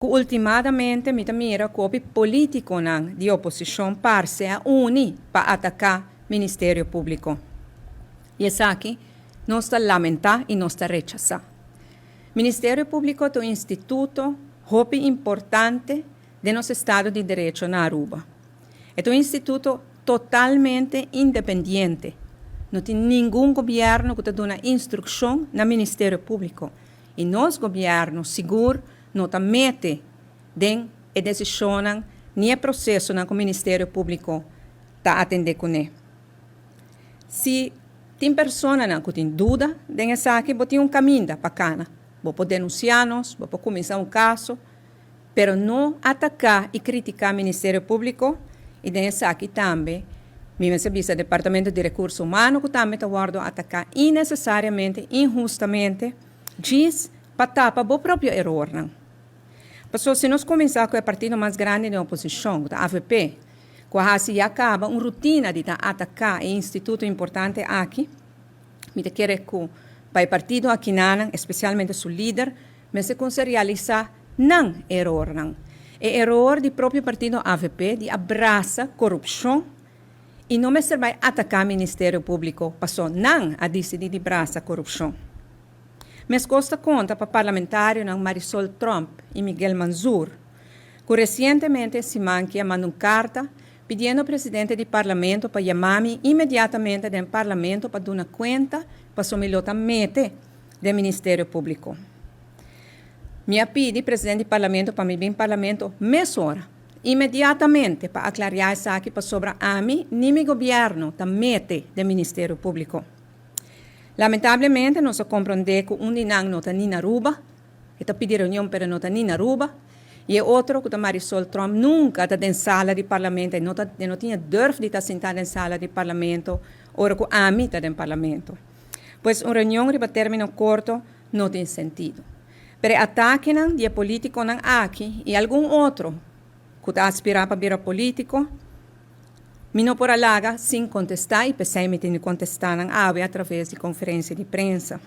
Ultimadamente, mi mira que político de oposição parse a uni para atacar o Ministério Público. E isso aqui nós está lamentar e nós está rechazar. O Ministério Público é um instituto muito importante de nosso Estado de Direito na Aruba. É um instituto totalmente independente. Não tem nenhum governo que dê instrução no Ministério Público. E nosso governo, seguro, não mete den e decisionan nem processo no Ministério Público está atender com ele. Se tem pessoas que têm dúvida, den essa aqui, tem um caminho para cá. Vou denunciar-nos, vou começar um caso, mas não atacar e criticar o Ministério Público e den essa aqui também. Minha serviço do Departamento de Recursos Humanos, que também está guardando atacar innecessariamente, injustamente, diz para tapar o próprio erro. Porque se nós começarmos com o partido mais grande da oposição, da AVP, quase acaba uma rotina de atacar o instituto importante aqui, me quer que para o partido aqui, especialmente seu líder, mas se consegue realizar não erro. É erro do próprio partido AVP de abraçar corrupção e não me serve atacar o Ministério Público, passou não a decidir de abraçar corrupção. Mas costa conta para parlamentários Marisol Trump e Miguel Manzur, que recentemente se mandou uma carta pedindo ao presidente do parlamento para chamar-me imediatamente do parlamento para dar conta para sua militante do Ministério Público. Me pedi ao presidente do parlamento para me vir ao parlamento mesora, imediatamente para aclarar isso aqui para sobre a mim, nem meu governo também do Ministério Público. Lamentavelmente, nós compreendemos que um dinang não está nem na Aruba, está pedindo reunião para não está nem na Aruba, e outro que Marisol Trump nunca está na sala de parlamento, e não tinha durf de estar sentado na sala de parlamento, ora que a mim está no parlamento. Pois uma reunião de término curto não tem sentido. Pero ataque de político aqui e algum outro que está aspirando para vir político, não por alaga sem contestar e pensei me tem que contestar através de conferência de prensa.